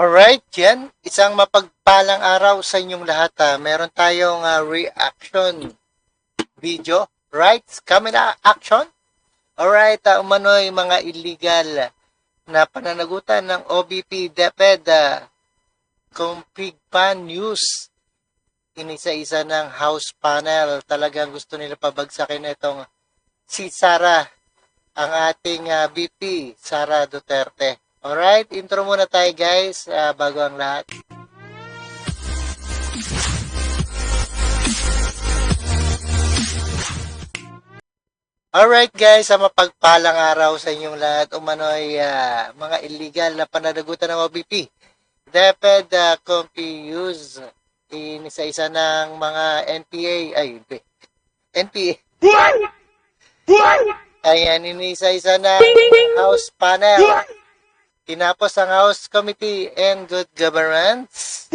Alright, yan. Isang mapagpalang araw sa inyong lahat. Meron tayong reaction video. Right? Camera action. Alright, umano'y mga illegal na pananagutan ng OBP DepEd Config Pan News. Inisa-isa ng House panel. Talagang gusto nila pabagsakin itong si Sara, ang ating VP, Sara Duterte. Alright, intro muna tayo guys, bago ang lahat. Alright guys, mapagpalang araw sa inyong lahat. Umano'y mga illegal na pananagutan ng OBP. DepEd confuse inisa-isa ng mga NPA. Ayan, inisa-isa ng House panel. Tinapos ang House Committee and Good Governance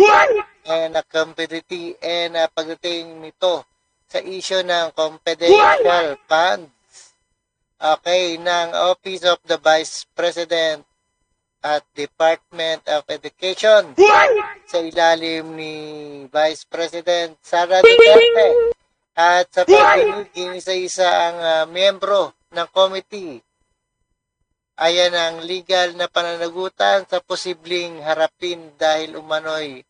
and Committee and pagdating nito sa issue ng confidential funds ng Office of the Vice President at Department of Education sa ilalim ni Vice President Sara Duterte at sa pagdinig isa-isa ang miyembro ng committee. Ayan ang legal na pananagutan sa posibleng harapin dahil umano'y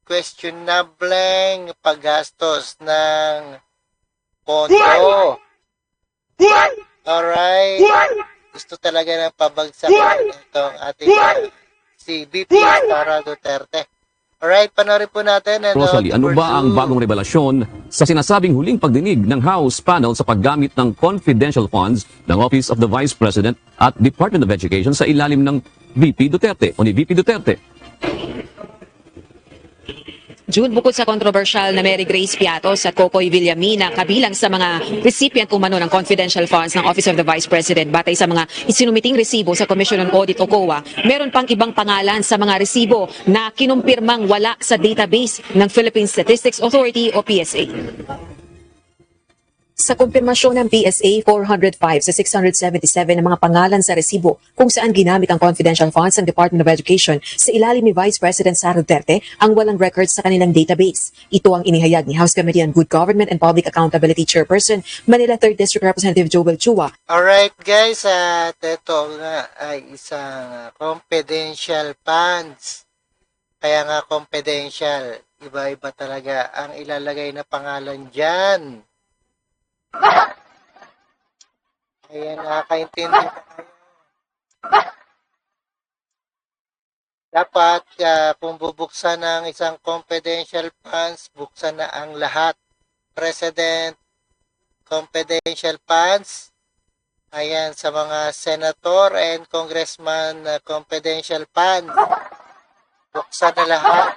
questionable paggastos ng pondo. Alright. Gusto talaga ng pabagsakan itong ating si VP Sara Duterte. Alright, panoorin po natin. Rosalie, ano ba ang bagong revelasyon sa sinasabing huling pagdinig ng House panel sa paggamit ng confidential funds ng Office of the Vice President at Department of Education sa ilalim ng VP Duterte o ni VP Duterte? June, bukod sa controversial na Mary Grace Piatos at Cocoy Villamina, kabilang sa mga recipient umano ng confidential funds ng Office of the Vice President, batay sa mga isinumiting resibo sa Commission on Audit o COA, meron pang ibang pangalan sa mga resibo na kinumpirmang wala sa database ng Philippine Statistics Authority o PSA. Sa kumpirmasyon ng PSA, 405 sa 677 ng mga pangalan sa resibo kung saan ginamit ang confidential funds ng Department of Education sa ilalim ni Vice President Sara Duterte ang walang records sa kanilang database. Ito ang inihayag ni House Committee on Good Government and Public Accountability Chairperson, Manila 3rd District Representative Joel Chua. Alright guys, at ito nga ay isang confidential funds. Kaya nga confidential, iba-iba talaga ang ilalagay na pangalan dyan. Ayan, nakakaintindi na kayo. Dapat kung bubuksan ng isang confidential funds, buksan na ang lahat. President, confidential funds. Ayan, sa mga senator and congressman, confidential funds. Buksan na lahat.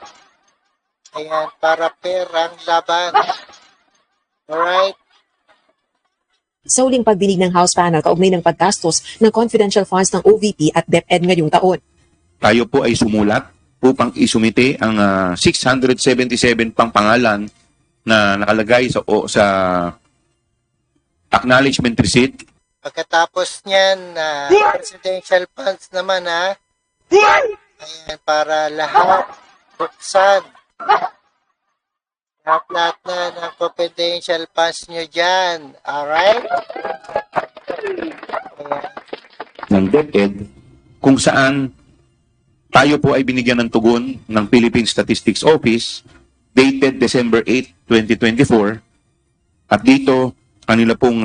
Ayan, para fair ang laban. Alright. Sa huling pagdinig ng House panel kaugnay ng paggastos ng confidential funds ng OVP at DepEd ngayong taon. Tayo po ay sumulat upang isumite ang 677 pang pangalan na nakalagay sa acknowledgement receipt. Pagkatapos niyan, presidential funds naman ayan, para lahat buksan. Lahat na ng confidential funds nyo dyan. Alright? Ng DepEd kung saan tayo po ay binigyan ng tugon ng Philippine Statistics Office dated December 8, 2024 at dito kanila pong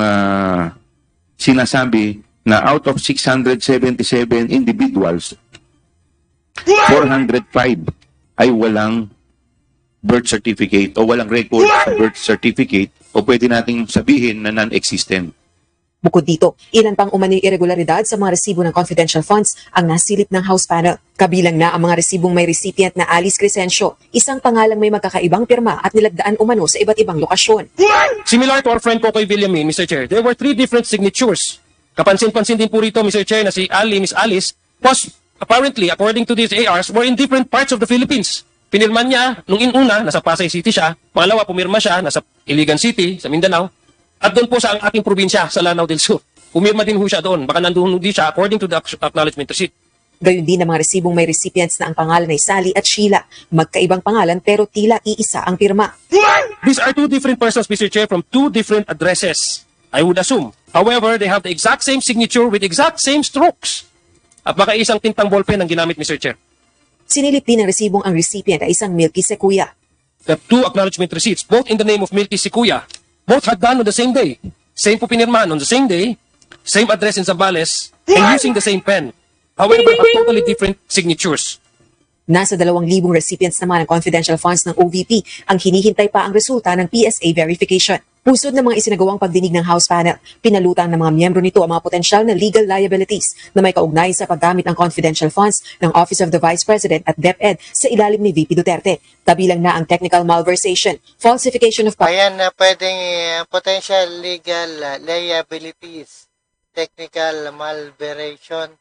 sinasabi na out of 677 individuals 405 ay walang birth certificate o walang record sa birth certificate o pwede nating sabihin na non-existent. Bukod dito, ilan pang umano'y irregularidad sa mga resibo ng confidential funds ang nasilip ng House panel. Kabilang na ang mga resibong may recipient na Alice Crescencio, isang pangalang may magkakaibang pirma at nilagdaan umano sa iba't ibang lokasyon. Similar to our friend Cocoy Villamin, Mr. Chair, there were 3 different signatures. Kapansin-pansin din po rito, Mr. Chair, na si Miss Alice was apparently, according to these ARs, were in different parts of the Philippines. Pinirman niya, nung inuna, nasa Pasay City siya. Pangalawa, pumirma siya, nasa Iligan City, sa Mindanao. At doon po sa ating probinsya, sa Lanao del Sur. Pumirma din ho siya doon. Baka nandun din siya according to the acknowledgement receipt. Gayun din ang mga resibong may recipients na ang pangalan ay Sally at Sheila. Magkaibang pangalan pero tila iisa ang pirma. These are two different persons, Mr. Chair, from two different addresses, I would assume. However, they have the exact same signature with exact same strokes. At baka isang tintang ballpen ang ginamit, Mr. Chair. Sinilip din ng resibong ang recipient ay isang Milky Sequoia. The two acknowledgement receipts, both in the name of Milky Sikuya, both had done on the same day. Same po pinirmahan on the same day, same address in Zambales, and using the same pen. However, have totally different signatures. Nasa 2,000 recipients naman ng confidential funds ng OVP ang hinihintay pa ang resulta ng PSA verification. Pusod ng mga isinagawang pagdinig ng House panel, pinalutang ng mga miyembro nito ang mga potensyal na legal liabilities na may kaugnay sa paggamit ng confidential funds ng Office of the Vice President at DepEd sa ilalim ni VP Duterte. Kabilang na ang technical malversation, falsification of Ayan na pwedeng potential legal liabilities, technical malversation,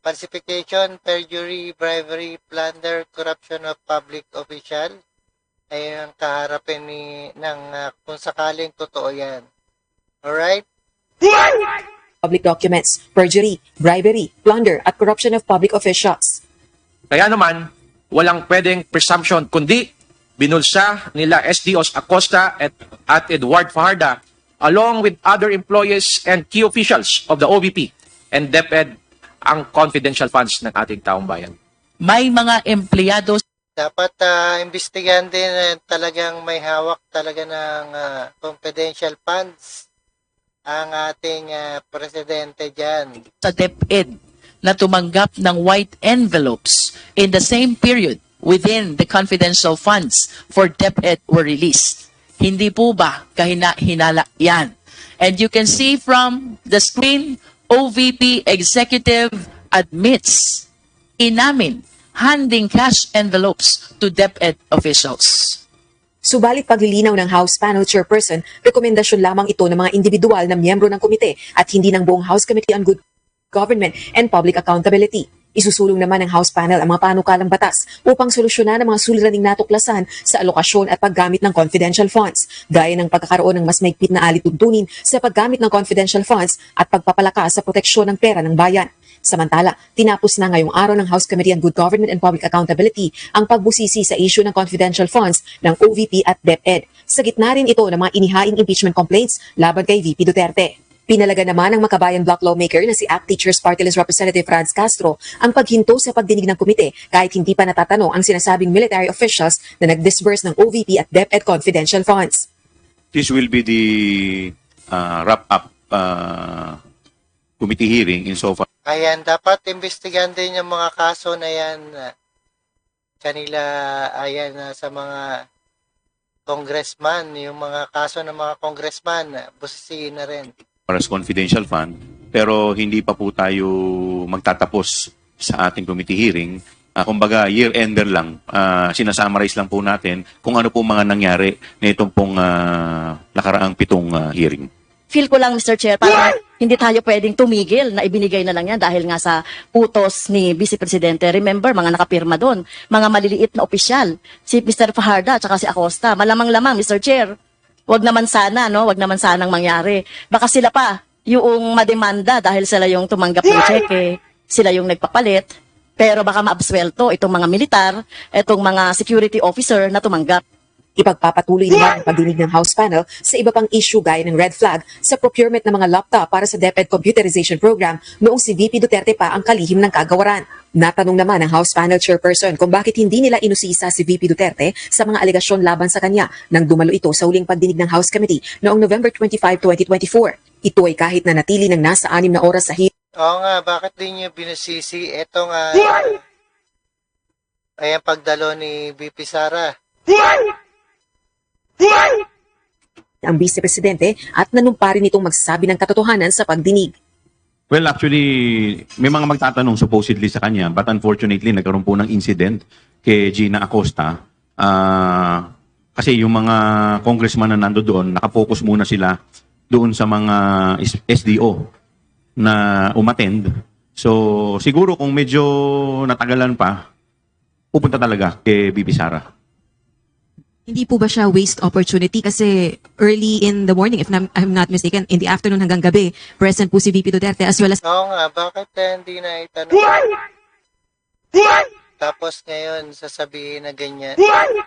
falsification, perjury, bribery, plunder, corruption of public official. Ay ang kaharapin kung sakaling totoo yan. Alright? public documents, perjury, bribery, plunder at corruption of public officials. Kaya naman, walang pwedeng presumption, kundi binulsa nila SDOs Acosta at Edward Fajarda along with other employees and key officials of the OVP and DepEd ang confidential funds ng ating taong bayan. May mga empleyado Dapat imbestigahan din talagang may hawak talaga ng confidential funds ang ating presidente dyan. sa DepEd na tumanggap ng white envelopes in the same period within the confidential funds for DepEd were released. Hindi po ba hinala yan? And you can see from the screen, OVP executive admits inamin handing cash envelopes to DepEd officials. Subalit paglilinaw ng House Panel Chairperson, rekomendasyon lamang ito ng mga individual na miyembro ng komite at hindi ng buong House Committee on Good Government and Public Accountability. Isusulong naman ng House Panel ang mga panukalang batas upang solusyonan ang mga suliraning natuklasan sa alokasyon at paggamit ng confidential funds, gaya ng pagkakaroon ng mas maigpit na alituntunin sa paggamit ng confidential funds at pagpapalakas sa proteksyon ng pera ng bayan. Samantala, tinapos na ngayong araw ng House Committee on Good Government and Public Accountability ang pagbusisi sa issue ng confidential funds ng OVP at DepEd. Sa gitna rin ito ng mga inihaing impeachment complaints laban kay VP Duterte. Pinalaga naman ng Makabayan Block lawmaker na si ACT Teachers Party List Representative Franz Castro ang paghinto sa pagdinig ng komite kahit hindi pa natatanong ang sinasabing military officials na nag-disburse ng OVP at DepEd confidential funds. This will be the wrap-up committee hearing insofar Ayan, dapat imbestigahan din yung mga kaso na yan. Kanila, ayan, sa mga congressman, yung mga kaso ng mga congressman, busisiin na rin. as confidential fund, pero hindi pa po tayo magtatapos sa ating committee hearing. Kumbaga, year-ender lang. Sinasummarize lang po natin kung ano po mga nangyari na itong pong nakaraang 7 hearing. Feel ko lang, Mr. Chair, parang hindi tayo pwedeng tumigil na ibinigay na lang yan dahil nga sa utos ni Vice Presidente. Remember, mga nakapirma doon, mga maliliit na opisyal, si Mr. Fajarda at si Acosta. Malamang-lamang, Mr. Chair, wag naman sana, no? Wag naman sanang mangyari. Baka sila pa yung mademanda dahil sila yung tumanggap ng cheque, sila yung nagpapalit, pero baka maabswelto itong mga militar, itong mga security officer na tumanggap. Ipagpapatuloy naman ang pagdinig ng House Panel sa iba pang issue gaya ng red flag sa procurement ng mga laptop para sa DepEd Computerization Program noong si VP Duterte pa ang kalihim ng kagawaran. Natanong naman ng House Panel Chairperson kung bakit hindi nila inusisa si VP Duterte sa mga alegasyon laban sa kanya nang dumalo ito sa huling pagdinig ng House Committee noong November 25, 2024. Ito ay kahit na natili ng nasa 6 na oras sa hearing. Oo nga, bakit din nyo binusisi? Ito nga, ayan pagdalo ni VP Sara. Ang Vice Presidente at nanumpa rin itong magsasabi ng katotohanan sa pagdinig. Well, actually, may mga magtatanong supposedly sa kanya, but unfortunately, nagkaroon po ng incident kay Gina Acosta. Kasi yung mga congressman na nando doon, nakafocus muna sila doon sa mga SDO na umattend. So, siguro kung medyo natagalan pa, pupunta talaga kay VP Sara. Hindi po ba siya waste opportunity kasi early in the morning, if I'm not mistaken, in the afternoon hanggang gabi, present po si VP Duterte as well as Oo nga, bakit hindi na itanong? Tapos ngayon, sasabihin na ganyan.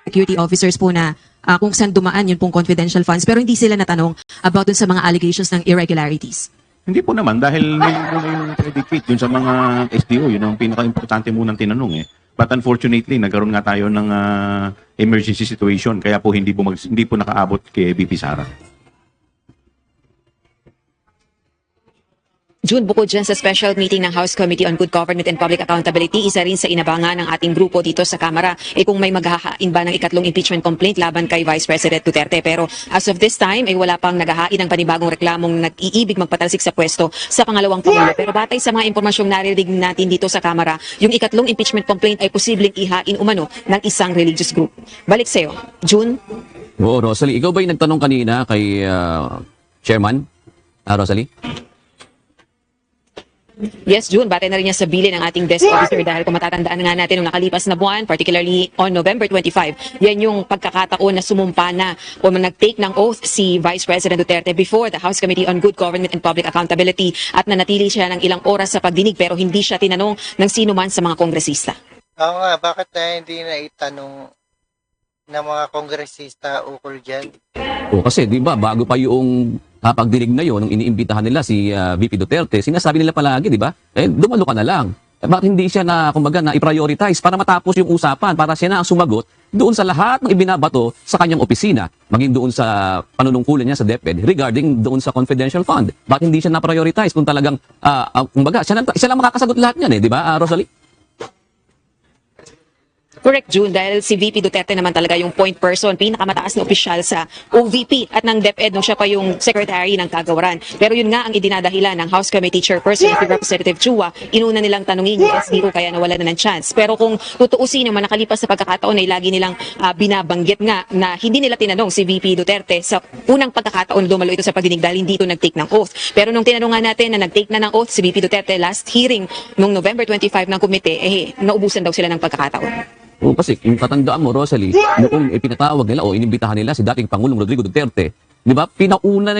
Security officers po na kung saan dumaan yun pong confidential funds pero hindi sila natanong about dun sa mga allegations ng irregularities. Hindi po naman, dahil niligo na yung predicate dun sa mga SDO, yun ang pinaka-importante munang tinanong eh. But unfortunately, nagkaroon nga tayo ng emergency situation, kaya po hindi po nakaabot kay VP Sara. June, bukod dyan sa special meeting ng House Committee on Good Government and Public Accountability, isa rin sa inabangan ng ating grupo dito sa Kamara kung may maghahain ba ng ikatlong impeachment complaint laban kay Vice President Duterte. Pero as of this time, wala pang naghahain ng panibagong reklamong nag-iibig magpatalsik sa pwesto sa pangalawang Pangulo. Pero batay sa mga impormasyong narinig natin dito sa Kamara, yung ikatlong impeachment complaint ay posibleng ihain umano ng isang religious group. Balik sa'yo. June? Oo, Rosalie, ikaw ba'y nagtanong kanina kay Chairman? Rosalie? Yes, June, batay na rin niya sa bilin ng ating desk officer dahil kung matatandaan nga natin nung nakalipas na buwan, particularly on November 25, yan yung pagkakataon na sumumpa na o nag-take ng oath si Vice President Duterte before the House Committee on Good Government and Public Accountability at nanatili siya ng ilang oras sa pagdinig pero hindi siya tinanong ng sino man sa mga kongresista. Oo nga, bakit na hindi na itanong ng mga kongresista ukol dyan? O kasi, di ba, bago pa yung pagdinig na yun, nung iniimbitahan nila si VP Duterte, sinasabi nila palagi, di ba? Dumalo ka na lang. Bakit hindi siya na, kumbaga, na i-prioritize para matapos yung usapan, para siya na ang sumagot doon sa lahat ng ibinabato sa kanyang opisina, maging doon sa panunungkulan niya sa DepEd regarding doon sa confidential fund. Bakit hindi siya na-prioritize kung talagang, kumbaga, siya lang makakasagot lahat niyan, di ba, Rosalie? Correct, June, dahil si VP Duterte naman talaga yung point person, pinakamataas na opisyal sa OVP at ng DepEd nung siya pa yung secretary ng kagawaran. Pero yun nga ang idinadahilan ng House Committee Chairperson, si Representative Chua, inuna nilang tanungin yung SDO kaya nawala na ng chance. Pero kung tutuusin naman nakalipas sa pagkakataon ay lagi nilang binabanggit nga na hindi nila tinanong si VP Duterte sa unang pagkakataon dumalo ito sa pagdinig dahil hindi ito nag-take ng oath. Pero nung tinanong nga natin na nag-take na ng oath si VP Duterte last hearing nung November 25 ng komite, naubusan daw sila ng pagkakataon. O kasi kung tatandaan mo, Rosalie, noong pinatawag nila o inimbitahan nila si dating Pangulong Rodrigo Duterte, di ba, pinauna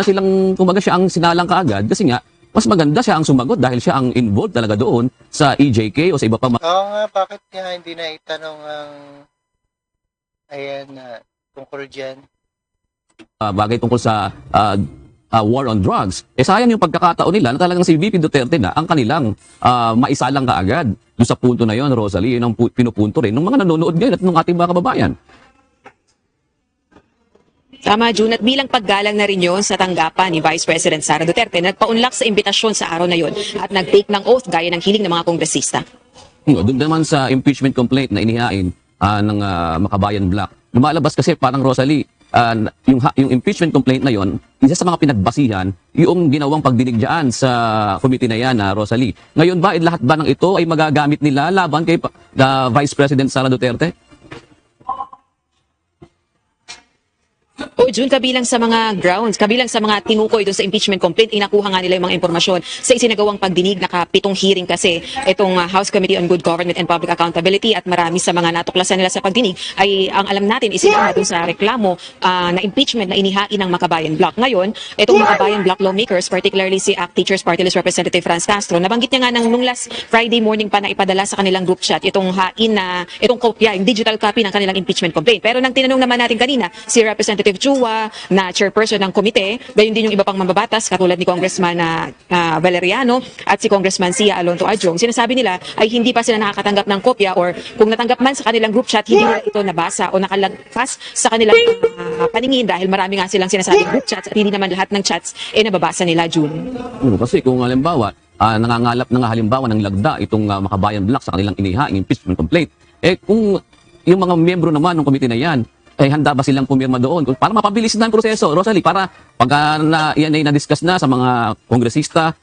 silang, kumbaga siya ang sinalang kaagad kasi nga, mas maganda siya ang sumagot dahil siya ang involved talaga doon sa EJK o sa iba pa. Oo nga, bakit nga hindi na itanong ang tungkol dyan? Bagay tungkol sa war on drugs. Sayang yung pagkakataon nila na talagang si VP Duterte na ang kanilang maisalang kaagad. Doon sa punto na yon, Rosalie, yun ang pinupunto rin ng mga nanonood ngayon at ng ating mga kababayan. Tama, June, at bilang paggalang na rin yun sa tanggapan ni Vice President Sara Duterte, nagpaunlak sa imbitasyon sa araw na yun at nag-take ng oath gaya ng hiling ng mga kongresista. Doon naman sa impeachment complaint na inihain ng Makabayan Black, lumalabas kasi parang, Rosalie, yung impeachment complaint na yon, isa sa mga pinagbasihan yung ginawang pagdinig dyan sa committee na yan, Rosalie. Ngayon ba, lahat ba ng ito ay magagamit nila laban kay Vice President Sara Duterte? O June, kabilang sa mga grounds, kabilang sa mga tinukoy doon sa impeachment complaint, inakuha nga nila yung mga impormasyon sa isinagawang pagdinig, nakapitong hearing kasi itong House Committee on Good Government and Public Accountability at marami sa mga natuklasan nila sa pagdinig ay ang alam natin isinama doon sa reklamo na impeachment na inihain ng Makabayan Bloc. Ngayon, itong Makabayan Bloc lawmakers, particularly si ACT Teachers Party List Representative Franz Castro, nabanggit niya nga nung last Friday morning pa na ipadala sa kanilang group chat itong kopya, yung digital copy ng kanilang impeachment complaint. Pero nang tinanong naman natin kanina, si Representative Chua na chairperson ng komite, gayon din yung iba pang mambabatas katulad ni Congressman Valeriano at si Congressman Sia Alonto Adjong, sinasabi nila ay hindi pa sila nakakatanggap ng kopya or kung natanggap man sa kanilang group chat, hindi nila ito nabasa o nakalagpas sa kanilang paningin dahil marami nga silang sinasabing group chats at hindi naman lahat ng chats nababasa nila, June. Kasi kung halimbawa, nangangalap na nga halimbawa ng lagda itong Makabayan Black sa kanilang inihaing impeachment complaint, kung yung mga miyembro naman ng komite na yan, handa ba silang pumirma doon? Para mapabilis na ang proseso, Rosalie, para pag yan ay na-discuss na sa mga kongresista,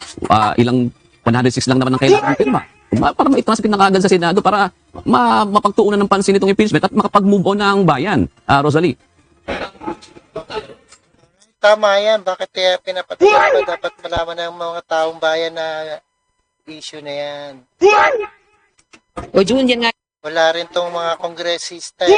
ilang 106 lang naman ang kailangan pirma. Para maitransmit na kagad sa Senado para mapagtuunan ng pansin itong impeachment at makapag-move on na ang bayan, Rosalie. Tama yan. Bakit kaya pinapatuloy pa? Dapat malaman ng mga taong bayan na issue na yan. O June, yan nga. Wala rin tong mga kongresista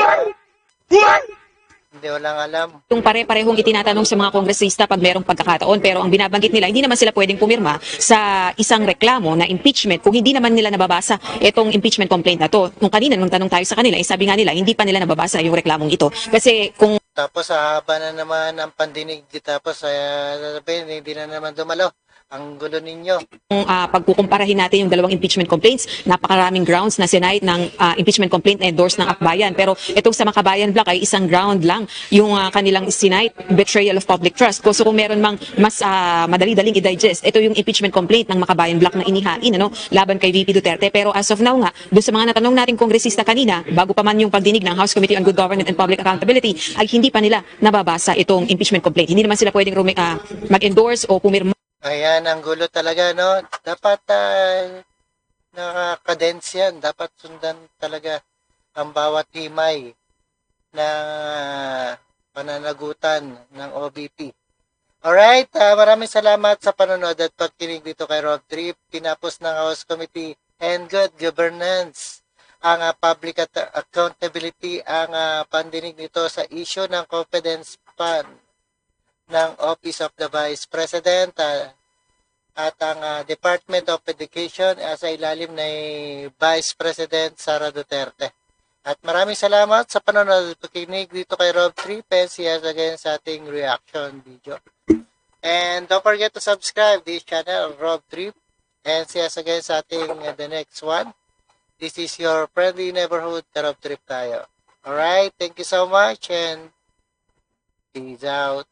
Hindi walang alam. Yung pare-parehong itinatanong sa mga kongresista pag merong pagkakataon, pero ang binabanggit nila, hindi naman sila pwedeng pumirma sa isang reklamo na impeachment kung hindi naman nila nababasa itong impeachment complaint na to. Nung kanina, nung tanong tayo sa kanila, sabi nga nila, hindi pa nila nababasa yung reklamong ito. Kasi kung Tapos sa haba na naman ang pandinig, tapos sasabihin, hindi na naman dumalo. Ang gulo ninyo. pagkukumparahin natin yung dalawang impeachment complaints, napakaraming grounds na sinight ng impeachment complaint na endorse ng Akbayan. Pero itong sa Makabayan Block ay isang ground lang yung kanilang sinight, betrayal of public trust. So kung meron mang mas madali-daling i-digest, ito yung impeachment complaint ng Makabayan Block na inihain laban kay VP Duterte. Pero as of now nga, doon sa mga natanong nating kongresista kanina, bago pa man yung pagdinig ng House Committee on Good Governance and Public Accountability, ay hindi pa nila nababasa itong impeachment complaint. Hindi naman sila pwedeng mag-endorse o pumirma. Ayan, ang gulo talaga, no? Dapat nakakadens yan. Dapat sundan talaga ang bawat himay na pananagutan ng OBP. Alright, maraming salamat sa panonood at pagkinig dito kay Rob Trip. Tinapos ng House Committee and Good Governance ang public accountability, ang pandinig nito sa issue ng confidence fund ng Office of the Vice President at ang Department of Education sa ilalim ni Vice President Sara Duterte. At maraming salamat sa panonood at pakikinig dito kay Rob Trip, and see us again sa ating reaction video. And don't forget to subscribe this channel, Rob Trip, and see us again sa ating the next one. This is your friendly neighborhood, Rob Trip tayo. Alright, thank you so much and peace out.